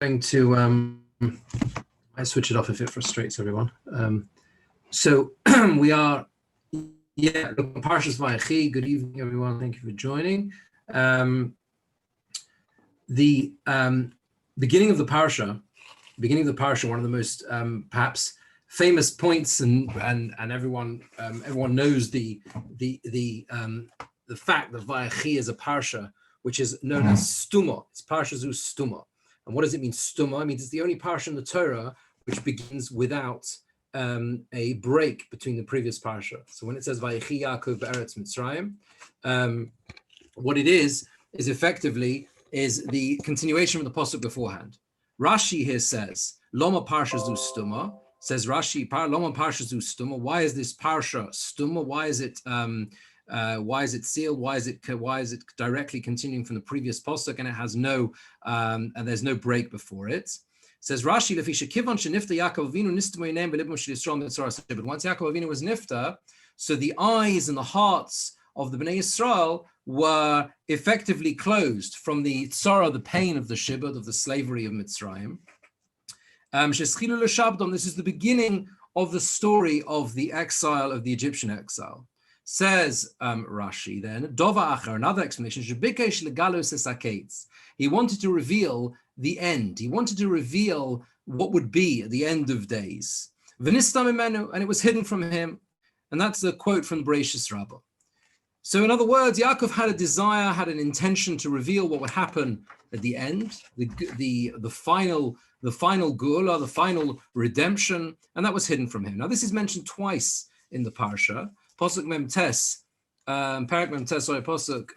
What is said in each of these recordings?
going to I switch it off if it frustrates everyone. So we are Parshas Vayechi. Good evening, everyone. Thank you for joining. The beginning of the parsha, one of the most perhaps famous points, and everyone knows the fact that Vayechi is a parsha which is known as stuma. It's Parsha zu stuma. And what does it mean, stuma? It means it's the only parsha in the Torah which begins without a break between the previous parsha. So when it says Vayechi Yaakov be'eretz Mitzrayim, what it is effectively is the continuation of the pasuk beforehand. Rashi here says Loma Parsha zu stuma. Says Rashi, Loma Parsha zu stuma. Why is this parsha stuma? Why is it sealed? Why is it directly continuing from the previous pasuk, and it has no and there's no break before it? Says Rashi, but once Yaakov Avinu was nifta, so the eyes and the hearts of the Bnei Yisrael were effectively closed from the tzara, the pain of the shibud, of the slavery of Mitzrayim. This is the beginning of the story of the exile, of the Egyptian exile. Says Rashi then, Dova Acher, another explanation, he wanted to reveal the end. He wanted to reveal what would be at the end of days. And it was hidden from him. And that's a quote from Bereshis Rabbah. So in other words, Yaakov had a desire, had an intention to reveal what would happen at the end, the final geula, the final redemption, and that was hidden from him. Now this is mentioned twice in the parsha. Pasuk Mem Tes, Parak Mem Tes, Pasuk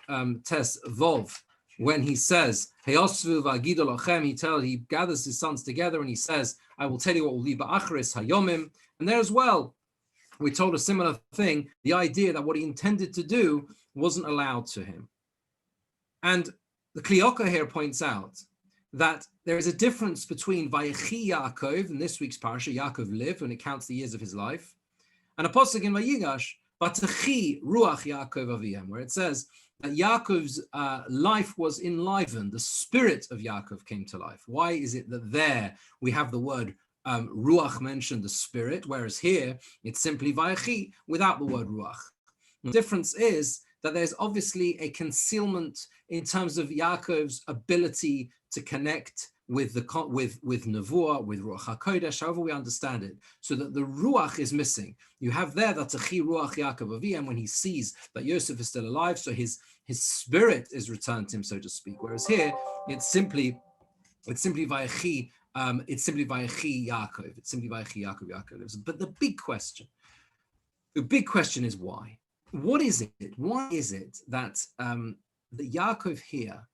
Tes Vov, when he says, he gathers his sons together and he says, I will tell you what will be ba'achris hayomim. And there as well, we told a similar thing, the idea that what he intended to do wasn't allowed to him. And the Kliyokah here points out that there is a difference between Vayechi Yaakov, in this week's parsha, Yaakov lived when it counts the years of his life, and a pasuk in Vayigash, Vatechi Ruach Yaakov Aviyam, where it says that Yaakov's life was enlivened, the spirit of Yaakov came to life. Why is it that there we have the word Ruach mentioned, the spirit, whereas here it's simply Vayechi without the word Ruach? The difference is that there's obviously a concealment in terms of Yaakov's ability to connect with Nevuah, with Ruach HaKodesh, however we understand it, so that the Ruach is missing. You have there that Techi Ruach Yaakov Aviyam when he sees that Yosef is still alive, so his spirit is returned to him, so to speak. Whereas here, it's simply Vayechi, Yaakov. It's simply Vayechi Yaakov. But the big question is why? What is it? Why is it that that Yaakov here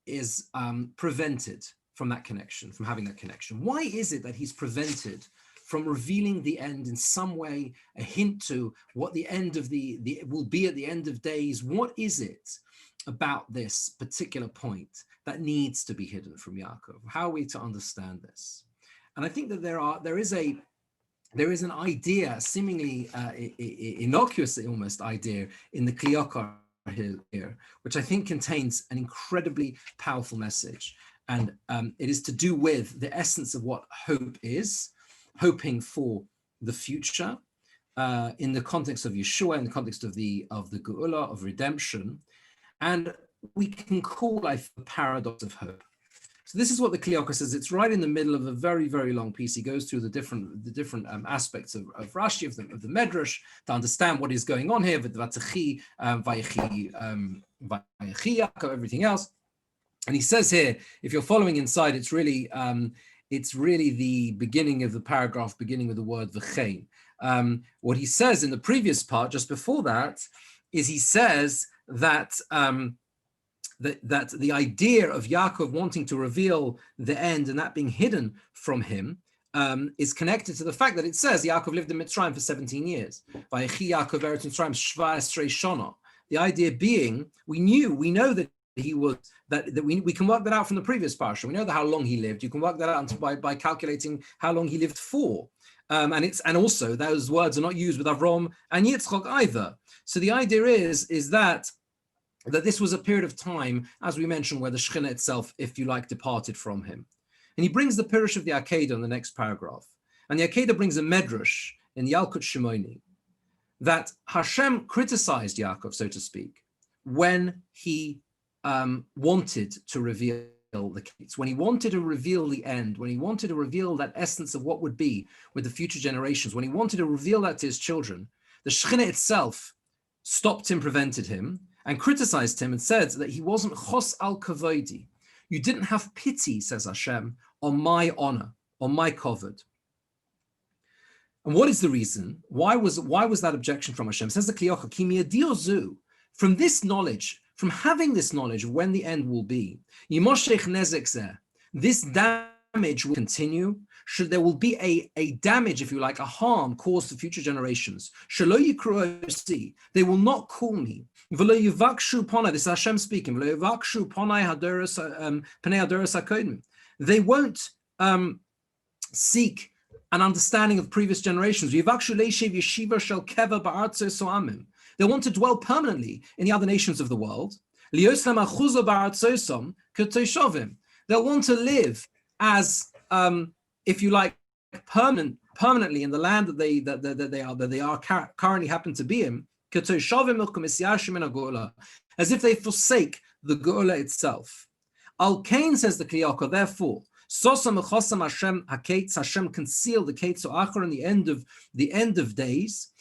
is prevented from that connection, from having that connection? Why is it that he's prevented from revealing the end in some way, a hint to what the end of the will be at the end of days? What is it about this particular point that needs to be hidden from Yaakov? How are we to understand this? And I think that there is an idea, seemingly innocuous almost idea in the Kliyokah here, which I think contains an incredibly powerful message. And it is to do with the essence of what hope is, hoping for the future in the context of Yeshua, in the context of the Geula, of redemption. And we can call life the paradox of hope. So this is what the Kliyokah says. It's right in the middle of a very, very long piece. He goes through the different aspects of Rashi, of the Medrash, to understand what is going on here, with Vatechi, Vayechi, Yaakov, everything else. And he says here, if you're following inside, it's really the beginning of the paragraph, beginning with the word v'chein. What he says in the previous part, just before that, is he says that that the idea of Yaakov wanting to reveal the end and that being hidden from him is connected to the fact that it says Yaakov lived in Mitzrayim for 17 years. Vayechi Yaakov eretz Mitzrayim shva esrei shana. The idea being, we know that he was that we can work that out from the previous parsha. We know how long he lived. You can work that out by calculating how long he lived for. And also those words are not used with Avram and Yitzchak either. So the idea is that this was a period of time, as we mentioned, where the Shekhinah itself, if you like, departed from him. And he brings the Pirush of the Akedah in the next paragraph. And the Akedah brings a medrash in Yalkut Shimoni that Hashem criticized Yaakov, so to speak, when he wanted to reveal the gates, when he wanted to reveal the end, when he wanted to reveal that essence of what would be with the future generations, when he wanted to reveal that to his children, the Shekhinah itself stopped him, prevented him, and criticized him and said that he wasn't chos al kavodi. You didn't have pity, says Hashem, on my honor, on my kavod. And what is the reason? Why was that objection from Hashem? Says the Kliyocha, ki mi'adiozu, from this knowledge, from having this knowledge of when the end will be, this damage will continue. There will be a damage, if you like, a harm caused to future generations. They will not call me. This is Hashem speaking. They won't seek an understanding of previous generations. They want to dwell permanently in the other nations of the world. They'll want to live as, if you like, permanently in the land that they are currently happen to be in, as if they forsake the Geula itself. Al Kain, says the Kliyaka, therefore, Hashem concealed the Kates Achar in the end of days.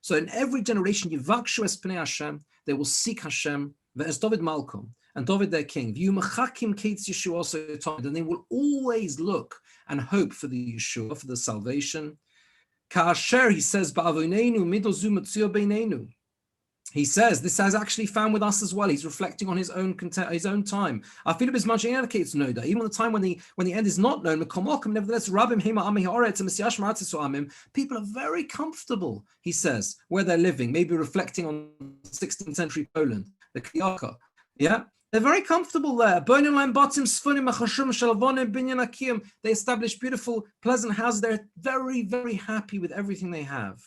So in every generation, Yivakshu es Pnei Hashem, they will seek Hashem, ve'es David Malcolm, and David their king. And they will always look and hope for the Yeshua, for the salvation. Ka'asher, he says, he says, this has actually found with us as well. He's reflecting on his own time. I feel as much indicates no that even the time when the end is not known, nevertheless, people are very comfortable, he says, where they're living, maybe reflecting on 16th century Poland, the Kliyaka. Yeah, they're very comfortable there. They establish beautiful, pleasant houses. They're very, very happy with everything they have.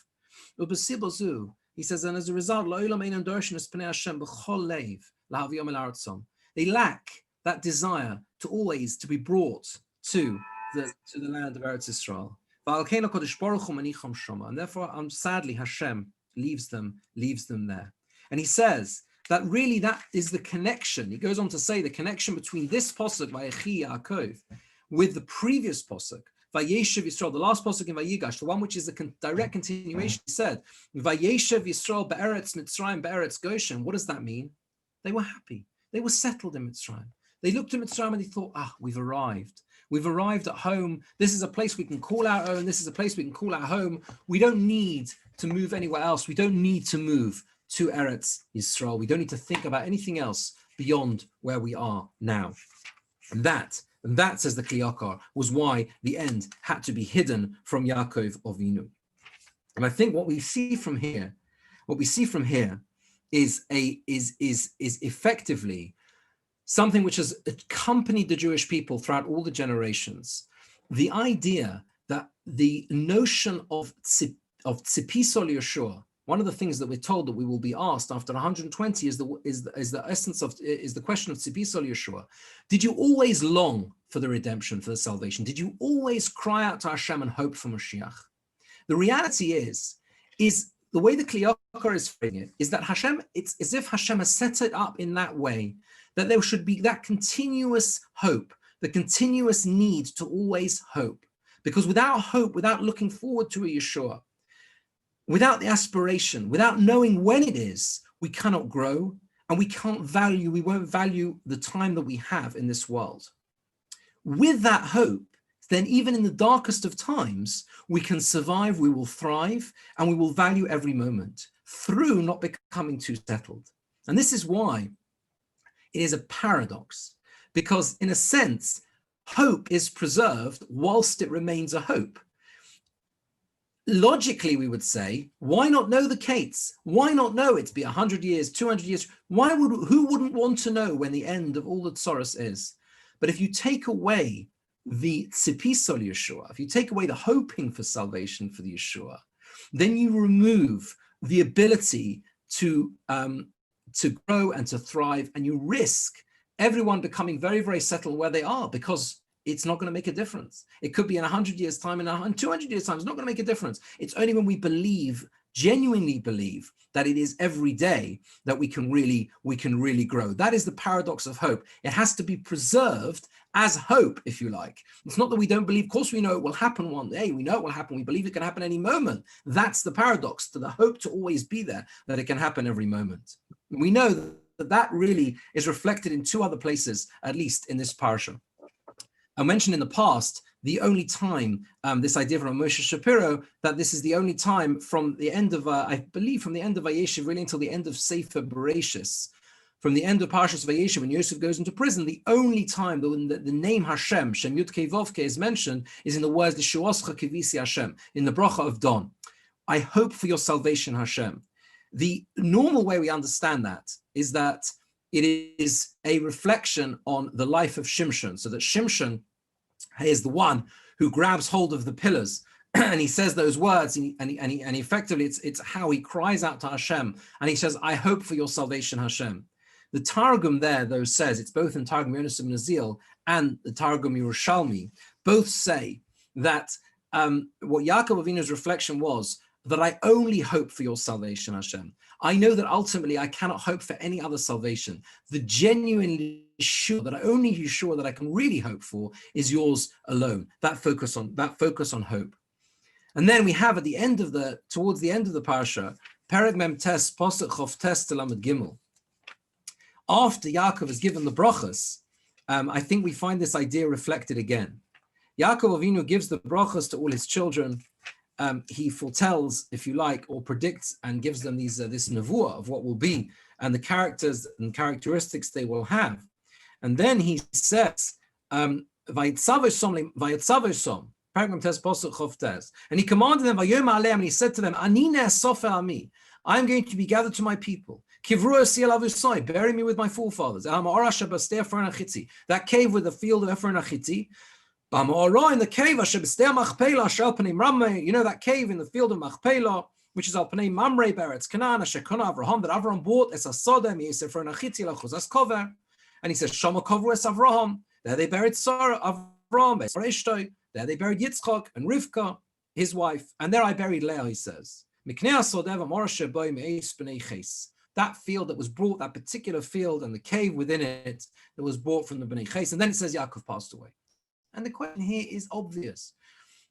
He says, and as a result, they lack that desire to always to be brought to the land of Eretz Yisrael. And therefore, sadly, Hashem leaves them there. And he says that really that is the connection. He goes on to say the connection between this pasuk, Vayechi Yaakov, with the previous pasuk, Vayeshev Yisrael, the last pasuk in Vayigash, the one which is a direct continuation. He said, Vayeshev Yisrael be'eretz Mitzrayim be'eretz Goshen. What does that mean? They were happy. They were settled in Mitzrayim. They looked at Mitzrayim and they thought, we've arrived. We've arrived at home. This is a place we can call our own. This is a place we can call our home. We don't need to move anywhere else. We don't need to move to Eretz Yisrael. We don't need to think about anything else beyond where we are now. And that, says the Kliyakar, was why the end had to be hidden from Yaakov Avinu. And I think what we see from here is effectively something which has accompanied the Jewish people throughout all the generations. The idea that the notion of Tzipisol Yeshua, one of the things that we're told that we will be asked after 120 is the essence of the question of Tzipisol Yeshua. Did you always long for the redemption, for the salvation? Did you always cry out to Hashem and hope for Mashiach? The reality is the way the Kliyakar is framing it is that Hashem, it's as if Hashem has set it up in that way that there should be that continuous hope, the continuous need to always hope. Because without hope, without looking forward to a Yeshua, without the aspiration, without knowing when it is, we cannot grow and we won't value the time that we have in this world. With that hope, then even in the darkest of times, we can survive, we will thrive, and we will value every moment through not becoming too settled. And this is why it is a paradox, because in a sense, hope is preserved whilst it remains a hope. Logically, we would say, why not know the Kates? Why not know it to be 100 years, 200 years? Who wouldn't want to know when the end of all the Toras is? But if you take away the Tzipisol Yeshua, if you take away the hoping for salvation for the Yeshua, then you remove the ability to grow and to thrive, and you risk everyone becoming very, very settled where they are, because it's not going to make a difference. It could be in 100 years' time, in 200 years' time, it's not going to make a difference. It's only when we believe, genuinely believe, that it is every day that we can really grow. That is the paradox of hope. It has to be preserved as hope, if you like. It's not that we don't believe. Of course, we know it will happen one day. We know it will happen. We believe it can happen any moment. That's the paradox, to the hope to always be there, that it can happen every moment. We know that really is reflected in two other places, at least in this parsha. I mentioned in the past, the only time, this idea from Moshe Shapiro, that this is the only time from the end of, I believe from the end of Vayechi, really until the end of Sefer Bereshis, from the end of Parshas Vayechi, when Yosef goes into prison, the only time the name Hashem, Shem Yud Kei Vav Kei, is mentioned is in the words, L'shuoscha kivisi Hashem, in the bracha of dawn. I hope for your salvation, Hashem. The normal way we understand that is that it is a reflection on the life of Shimshon, so that Shimshon is the one who grabs hold of the pillars and he says those words, and effectively it's how he cries out to Hashem, and he says, I hope for your salvation, Hashem. The Targum there, though, says, it's both in Targum Yonah ibn Azil and the Targum Yerushalmi, both say that what Yaakov Avinu's reflection was, that I only hope for your salvation, Hashem. I know that ultimately I cannot hope for any other salvation. The genuinely sure, that only Yeshua that I can really hope for is yours alone. That focus on hope. And then we have towards the end of the parsha, Perek Mem Tes Pasuk Chof Tes Telamed Gimel. After Yaakov has given the brachas, I think we find this idea reflected again. Yaakov Avinu gives the brachas to all his children. He foretells, if you like, or predicts and gives them this nevuah of what will be and the characters and characteristics they will have. And then he says, and he commanded them, and he said to them, I'm going to be gathered to my people. Bury me with my forefathers. That cave with the field of Ephron Achiti. In the cave, you know, that cave in the field of Machpelah, which is Al Pnei Mamre Beretz Canaan, Shekona Avraham, that Avraham bought as a Sodom, Ephron Achiti, Lachuzas Kover. And he says, Shama Kovru es Avraham. There they buried Sarah, Avraham, there they buried Yitzchak and Rivka, his wife. And there I buried Leah, he says. That field that was brought, that particular field and the cave within it, that was bought from the Bnei Ches. And then it says Yaakov passed away. And the question here is obvious.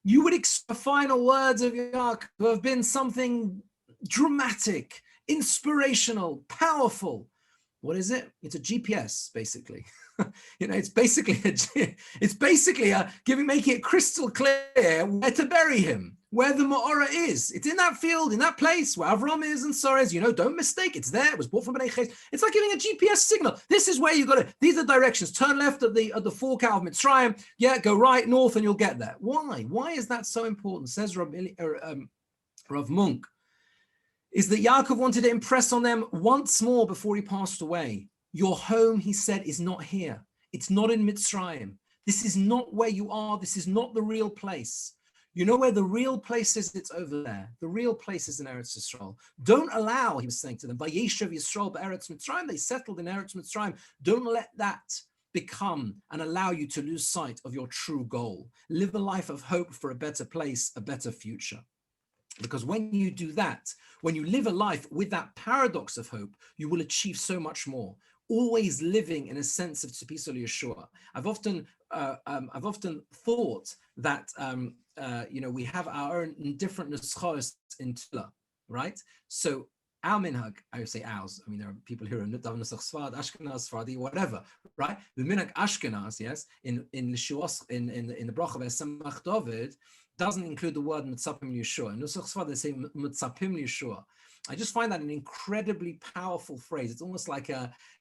You would expect the final words of Yaakov to have been something dramatic, inspirational, powerful. What is it? It's a GPS, basically. It's basically making it crystal clear where to bury him, where the Ma'orah is. It's in that field, in that place where Avram is and Sarah is. Don't mistake. It's there. It was bought from Bnei Ches. It's like giving a GPS signal. This is where you got to. These are directions. Turn left at the fork out of Mitzrayim. Yeah, go right north and you'll get there. Why? Why is that so important? Says Rav Munk. Is that Yaakov wanted to impress on them once more before he passed away. Your home, he said, is not here. It's not in Mitzrayim. This is not where you are. This is not the real place. You know where the real place is? It's over there. The real place is in Eretz Yisrael. Don't allow, he was saying to them, Vayeshev Yisrael b'Eretz Mitzrayim. They settled in Eretz Mitzrayim. Don't let that become and allow you to lose sight of your true goal. Live a life of hope for a better place, a better future. Because when you do that, when you live a life with that paradox of hope, you will achieve so much more. Always living in a sense of Tzipisol Yeshua. I've often thought that we have our own different nuschos in Tefillah, right? So our minhag, I would say ours. I mean, there are people here in Nusach Sfard, Ashkenaz, Sfardi, whatever, right? The minhag Ashkenaz, yes, in the bracha of Esamach David, doesn't include the word Mitzapim Yeshua. In Nusach Sfard, they say Mitzapim Yeshua. I just find that an incredibly powerful phrase. It's almost like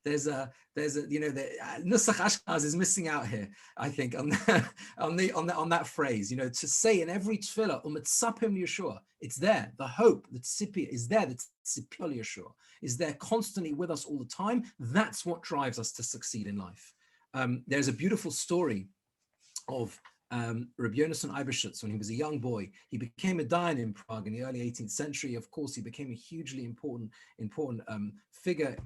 there's a Nusach Ashkenaz is missing out here, I think, on that phrase. To say in every tefillah, Mitzapim Yeshua, it's there. The hope, the tzipia is there. The tzipia Yeshua is there constantly with us all the time. That's what drives us to succeed in life. There's a beautiful story of Rabbi Yonason Eibeshitz, when he was a young boy. He became a dayan in Prague in the early 18th century. Of course, he became a hugely important figure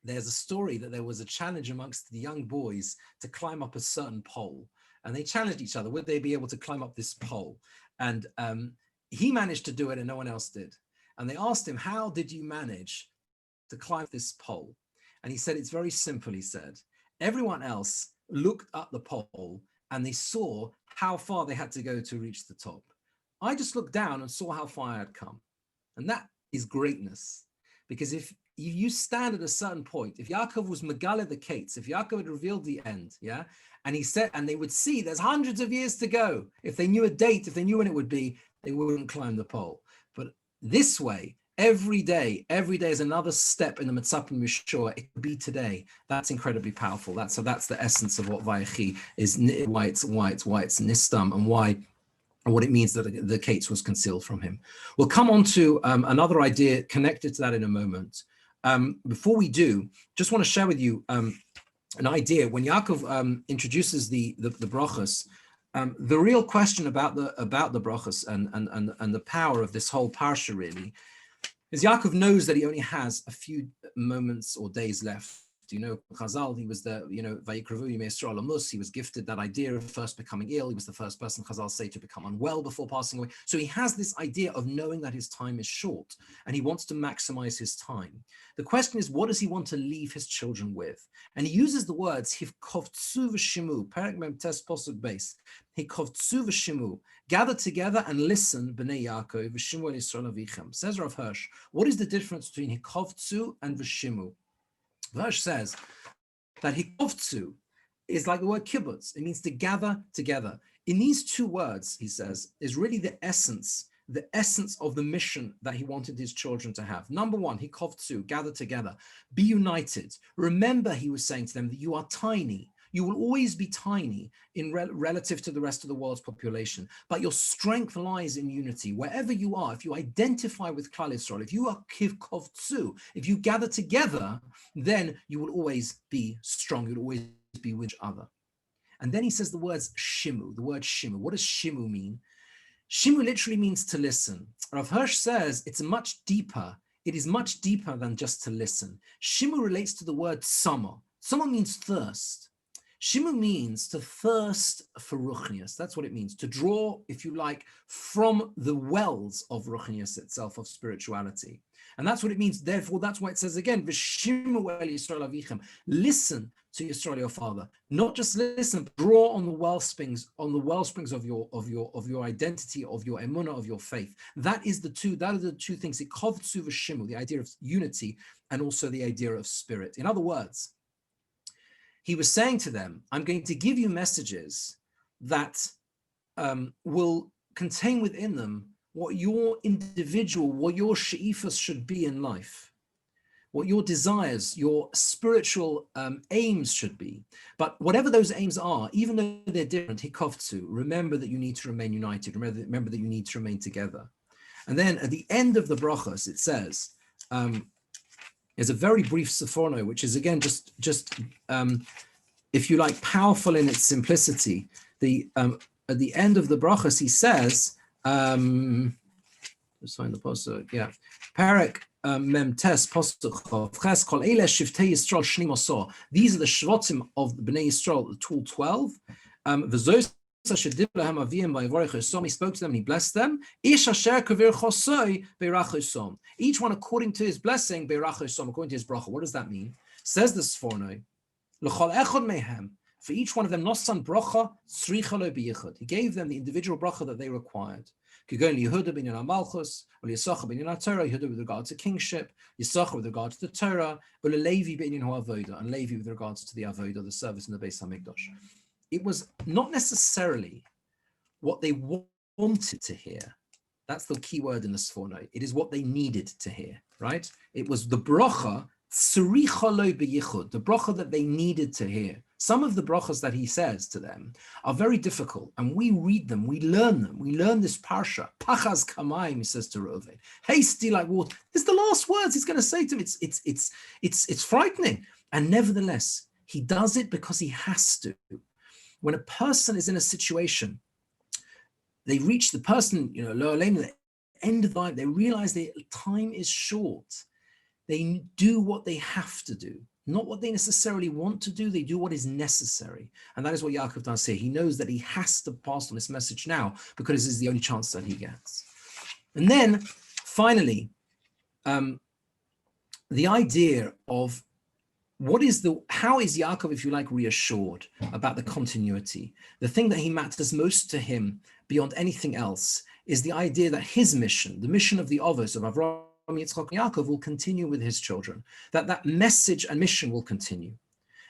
there's a story that there was a challenge amongst the young boys to climb up a certain pole. And they challenged each other, would they be able to climb up this pole? And he managed to do it and no one else did. And they asked him, how did you manage to climb this pole? And he said, it's very simple, he said. Everyone else looked up the pole and they saw how far they had to go to reach the top. I just looked down and saw how far I had come. And that is greatness. Because if you stand at a certain point, if Yaakov was Megale the Kates, if Yaakov had revealed the end, yeah, and he said, and they would see there's hundreds of years to go. If they knew a date, if they knew when it would be, they wouldn't climb the pole. But this way, every day is another step in the Mitzvah Mishor. It could be today. That's incredibly powerful. That's the essence of what Vayechi is, why it's Nistam, and why. And what it means that the Kates was concealed from him. We'll come on to another idea connected to that in a moment. Before we do, just want to share with you an idea. When Yaakov introduces the brachos, the real question about the brachos and the power of this whole parsha really is Yaakov knows that he only has a few moments or days left. You know, Chazal, he was the, Vayikrevu Yimei Yisrael Amus, he was gifted that idea of first becoming ill. He was the first person, Chazal say, to become unwell before passing away. So he has this idea of knowing that his time is short and he wants to maximize his time. The question is, what does he want to leave his children with? And he uses the words, Hivkovtsu v'shimu, Perek Mem Tes Posuk Beis, Hivkovtsu v'shimu, gather together and listen, Bnei Yaakov, v'shimu el Yisrael avichem. Says Rav Hirsch, what is the difference between Hivkovtsu and v'shimu? Verse says that hikovtsu is like the word kibbutz. It means to gather together. In these two words, he says, is really the essence of the mission that he wanted his children to have. Number one, hikovtsu, gather together, be united. Remember, he was saying to them that you are tiny. You will always be tiny in relative to the rest of the world's population, but your strength lies in unity. Wherever you are, if you identify with Klal Yisrael, if you are kivkovtsu, if you gather together, then you will always be strong. You'll always be with each other. And then he says the word shimu. What does shimu mean? Shimu literally means to listen. Rav Hirsch says it's much deeper. It is much deeper than just to listen. Shimu relates to the word sama. Sama means thirst. Shimu means to thirst for ruchnius. That's what it means, to draw, if you like, from the wells of ruchnius itself, of spirituality. And that's what it means. Therefore, that's why it says again, V'shimu el Yisrael avichem. Listen to Yisrael your father. Not just listen, but draw on the wellsprings, of your identity, of your emunah, of your faith. That are the two things. Ikovtsu v'shimu, the idea of unity, and also the idea of spirit. In other words, he was saying to them, I'm going to give you messages that will contain within them what your she'ifas should be in life, what your desires, your spiritual aims should be. But whatever those aims are, even though they're different, hikovtsu, remember that you need to remain united, remember that you need to remain together. And then at the end of the brachos, it says, there's a very brief seforno, which is again just if you like, powerful in its simplicity. At the end of the brachos, he says, just find the pasuk, yeah, Perek Mem Tes Pasuk Ches Kol Eile Shiftei Yisrael Shnim Osor. These are the shvatim of the Bnei Yisrael, the tool 12. V'zos he spoke to them and he blessed them. Each one according to his blessing, according to his bracha. What does that mean? Says the Sforno, for each one of them, nosan bracha tzricha lo b'yichud. He gave them the individual bracha that they required. Yehuda b'inyan malchus, or Yisachar b'inyan Torah. Yehuda with regard to kingship, Yisachar with regard to the Torah, or Levi b'inyan avoda, and Levi with regards to the avoda, the service in the Beis Hamikdash. It was not necessarily what they wanted to hear. That's the key word in the Sforno. It is what they needed to hear, right? It was the bracha, tzricha lo b'yichud, the bracha that they needed to hear. Some of the brachas that he says to them are very difficult, and we read them, we learn this parsha. Pachas kamayim, he says to Reuven, hasty like water. This is the last words he's going to say to him. It's frightening, and nevertheless, he does it because he has to. When a person is in a situation, they reach the person, the end of life, they realize their time is short. They do what they have to do. not what they necessarily want to do. They do what is necessary. And that is what Yaakov does here. He knows that he has to pass on this message now because this is the only chance that he gets. And then finally, the idea of how is Yaakov, if you like, reassured about the continuity? The thing that he matters most to him beyond anything else is the idea that his mission, the mission of the Avos of Avraham, Yitzchak, and Yaakov, will continue with his children, that message and mission will continue.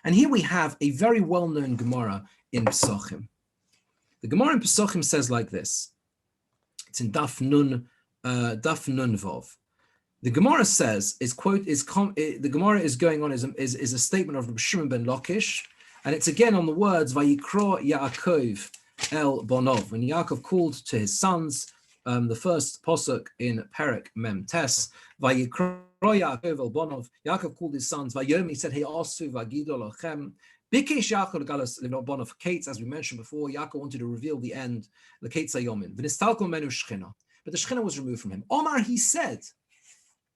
And here we have a very well-known Gemara in Pesachim. The Gemara in Pesachim says like this. It's in Daf Nun Vav. The Gemara says, the Gemara is going on is a statement of Rabbi Shimon ben Lakish, and it's again on the words, Vayikro Yaakov el Bonov, when Yaakov called to his sons, the first posuk in Perek Mem Tes, Vayikro Yaakov el Bonov, Yaakov called his sons, Vayomi said, Hey Asu Vagido Lochem, Bikesh Yaakov Galas Bonov Kates, as we mentioned before, Yaakov wanted to reveal the end, the Kates Ayomin, V'nistalko Menu Shechina, but the Shechina was removed from him. Omar, he said,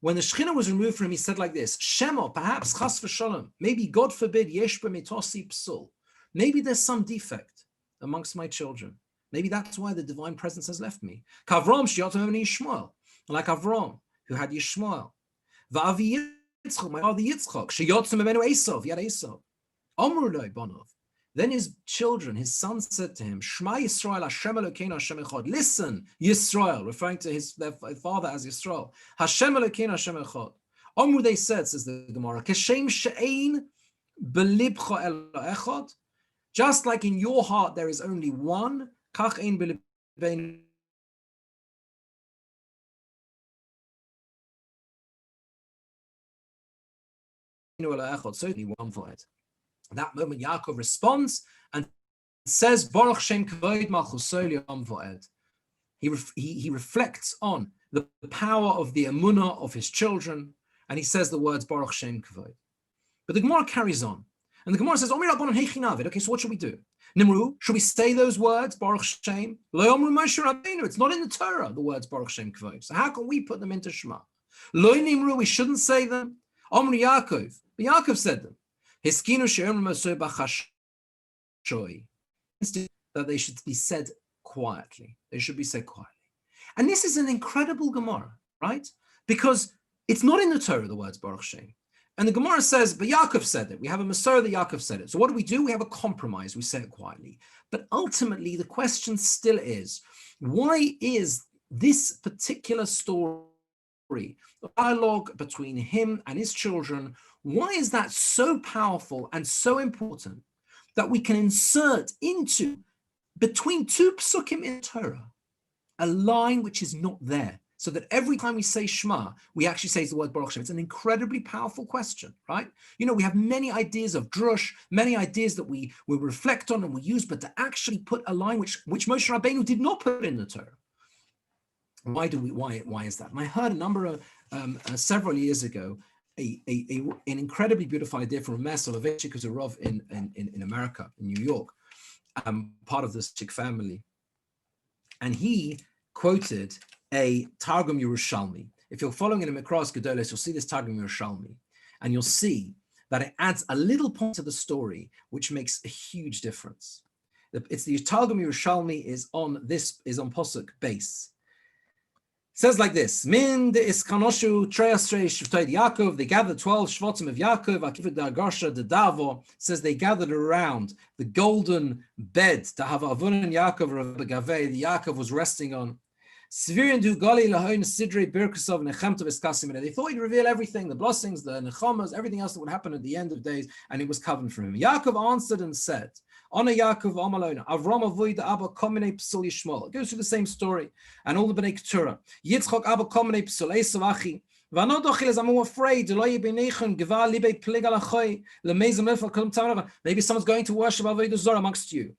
when the Shechina was removed from him, he said like this, Shema, perhaps, Chas v'shalom, maybe, God forbid, Yesh b'mitosi psul. Maybe there's some defect amongst my children. Maybe that's why the divine presence has left me. Kavrom, Shiotam Yishmael, like Avram, who had Yishmael. Va'avi Yitzchak, my father Yitzchak, Shiotam Emenu Esau, he had Esau. Omruloi Bonov. Then his children, his sons said to him, Shema Yisrael, Hashem Elokeinu, Hashem Echad. Listen, Yisrael, referring to their father as Yisrael. Hashem Elokeinu, Hashem Echad. Omru, they said, says the Gemara, Keshem she'ein belibcha elo echad. Just like in your heart there is only one, kach ein belibeinu elo echad. Certainly one for it. At that moment, Yaakov responds and says, Baruch Shem Kavod Malchusol Yom Va'ed. He reflects on the power of the emunah of his children, and he says the words Baruch Shem Kavod. But the Gemara carries on, and the Gemara says, Omer Rabbanan Heichi Navid. Okay, so what should we do? Nimru, should we say those words Baruch Shem? Lo Omru Moshe Rabbeinu. It's not in the Torah, the words Baruch Shem Kavod. So how can we put them into Shema? Lo Nimru, we shouldn't say them. Omru Yaakov, but Yaakov said them. That they should be said quietly. They should be said quietly. And this is an incredible Gemara, right? Because it's not in the Torah, the words Baruch Shem. And the Gemara says, but Yaakov said it. We have a Masorah that Yaakov said it. So what do? We have a compromise. We say it quietly. But ultimately, the question still is, why is this particular story, the dialogue between him and his children, why is that so powerful and so important that we can insert into between two psukim in Torah a line which is not there, so that every time we say Shema, we actually say the word Baruch Shem? It's an incredibly powerful question, right? You know, we have many ideas of drush, many ideas that we reflect on and we use, but to actually put a line which Moshe Rabbeinu did not put in the Torah. Why is that? And I heard a number of several years ago an incredibly beautiful idea from Rabbi Soloveitchik, who's a Rav in America, in New York, part of this Chick family. And he quoted a Targum Yerushalmi. If you're following in a Mikras Gedolos, you'll see this Targum Yerushalmi, and you'll see that it adds a little point to the story, which makes a huge difference. It's the Targum Yerushalmi is on Posuk base. Says like this: Min de iskanoshu treasrei shvtei Yaakov. They gathered 12 shvatim of Yaakov. Akivud da'garsha de Davo says they gathered around the golden bed to have Avon and Yaakov Rabbi Gavei. The Yaakov was resting on. Svirin du gali lahoin sidrei birkusov nechemtov eskasim. They thought he'd reveal everything, the blessings, the nechamas, everything else that would happen at the end of days, and it was covered for him. Yaakov answered and said, Ona Yaakov Amalona, Avram Avoid Abba Komine Psul Yishmol. It goes through the same story. And all the Bnei Keturah. Yitzchok Abba Komine Psul Esav Achi. I'm afraid. Maybe someone's going to worship Avodah Zorah amongst you.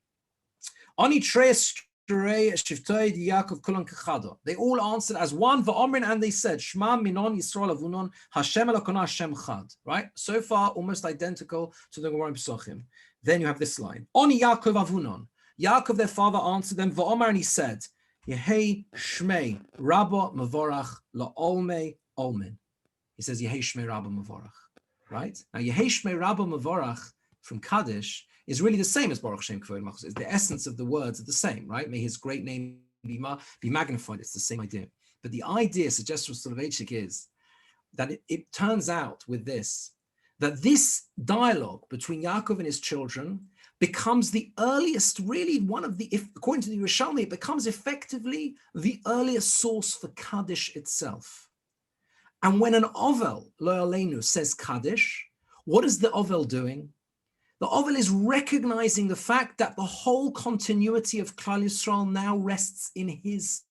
They all answered as one, and they said, Shema Minon Yisrael Avunon Hashem Elokona Hashem Chad. Right? So far, almost identical to the Gemara in Pesachim. Then you have this line. Oni Yaakov Avunon. Yaakov, their father, answered them, V'omar, and he said, Yehei Shmei Rabba Mavorach La'olmei Olmin. He says, Yehei Shmei Rabba Mavorach. right? Now, Yehesh Me Rabba Mavorach from Kaddish is really the same as Baruch Shem Kavod Malchus. The essence of the words are the same, right? May his great name be magnified. It's the same idea. But the idea, suggested Soloveitchik, is that it turns out with this, that this dialogue between Yaakov and his children becomes the earliest, really one of the, according to the Yerushalmi, it becomes effectively the earliest source for Kaddish itself. And when an Ovel, Lo Aleinu, says Kaddish, what is the Ovel doing? The Ovel is recognizing the fact that the whole continuity of Klal Yisrael now rests in his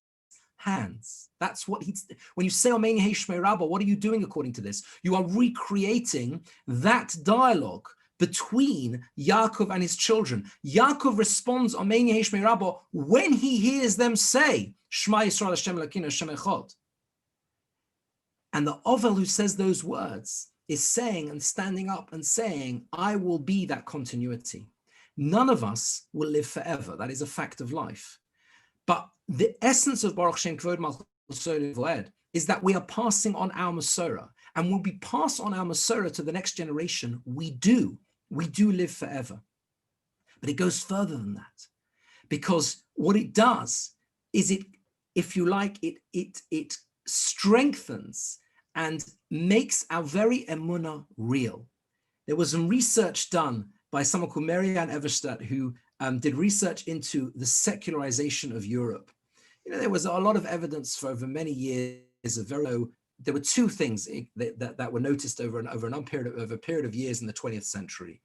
hands. That's what he's, when you say Amen Yehi Shmei Rabbah, what are you doing according to this? You are recreating that dialogue between Yaakov and his children. Yaakov responds Amen Yehi Shmei Rabbah when he hears them say Shema Yisrael Hashem Elokeinu Hashem Echad. And the Ovel who says those words is saying and standing up and saying, I will be that continuity. None of us will live forever. That is a fact of life. But the essence of Baruch Shem Kvod Malchus Voed is that we are passing on our Masorah. And when we pass on our Masorah to the next generation, we do live forever. But it goes further than that. Because what it does is it, if you like, it strengthens and makes our very emunah real. There was some research done by someone called Marianne Everstadt, who did research into the secularization of Europe. You know, there was a lot of evidence for over many years of there were two things that were noticed over a period of years in the 20th century.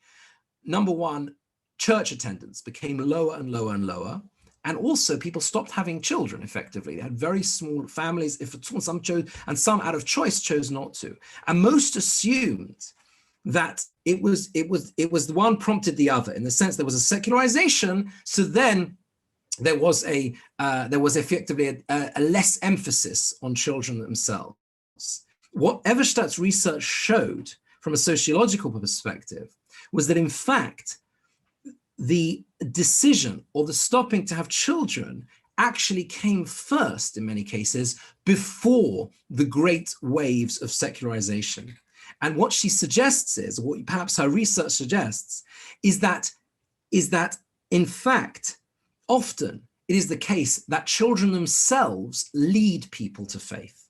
Number one, church attendance became lower and lower and lower. And also people stopped having children effectively. They had very small families, if some chose, and some out of choice chose not to. And most assumed that it was the one prompted the other, in the sense there was a secularization. So then there was effectively a less emphasis on children themselves. What Everstadt's research showed from a sociological perspective was that in fact, the decision or the stopping to have children actually came first in many cases before the great waves of secularization. And what she suggests is, or what perhaps her research suggests, is that in fact, often it is the case that children themselves lead people to faith.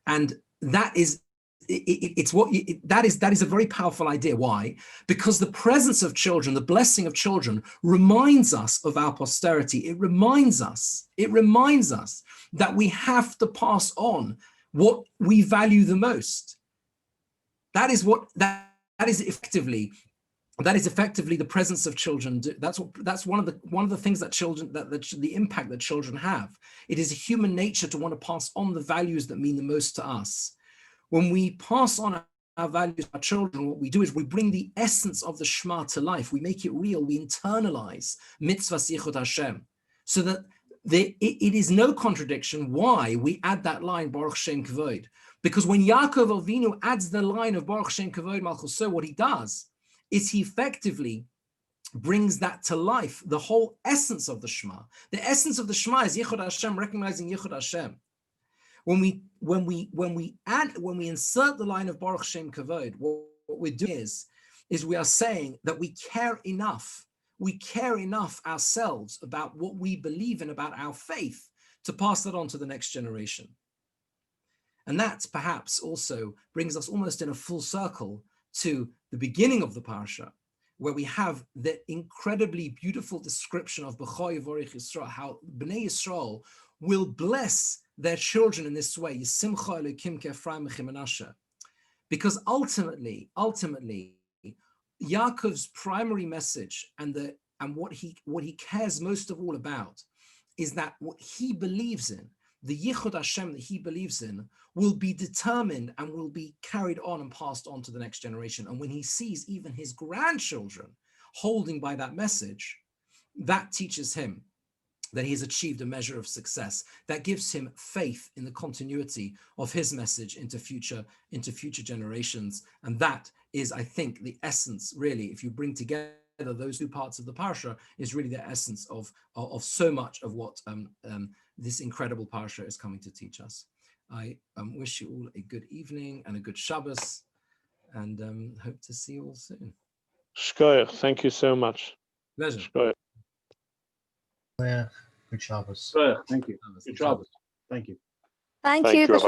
And that is that is a very powerful idea. Why? Because the presence of children, the blessing of children, reminds us of our posterity. It reminds us that we have to pass on what we value the most. That is effectively the presence of children. That's one of the things that children, the impact that children have. It is a human nature to want to pass on the values that mean the most to us. When we pass on our values to our children, what we do is we bring the essence of the Shema to life. We make it real. We internalize mitzvahs yichud Hashem, so that it is no contradiction why we add that line Baruch Shem Kavod. Because when Yaakov Avinu adds the line of Baruch Shem Kavod Malchuso, what he does is he effectively brings that to life. The whole essence of the Shema. The essence of the Shema is yichud Hashem, recognizing yichud Hashem. When we insert the line of Baruch Shem Kavod, what we're doing is we are saying that we care enough ourselves about what we believe in, about our faith, to pass that on to the next generation. And that perhaps also brings us almost in a full circle to the beginning of the Parsha, where we have the incredibly beautiful description of B'choi Vorich Yisrael, how Bnei Yisrael will bless their children in this way, because ultimately, Yaakov's primary message and what he cares most of all about is that what he believes in, the Yichud Hashem that he believes in, will be determined and will be carried on and passed on to the next generation. And when he sees even his grandchildren holding by that message, that teaches him that he has achieved a measure of success, that gives him faith in the continuity of his message into future generations. And that is, I think, the essence, really, if you bring together those two parts of the Parsha, is really the essence of so much of what this incredible Parsha is coming to teach us. I wish you all a good evening and a good Shabbos. and hope to see you all soon. Shkoyach, thank you so much. Pleasure. Shkoyach. Yeah, good Shabbos. Thank you. Good job. Thank you. Thank you.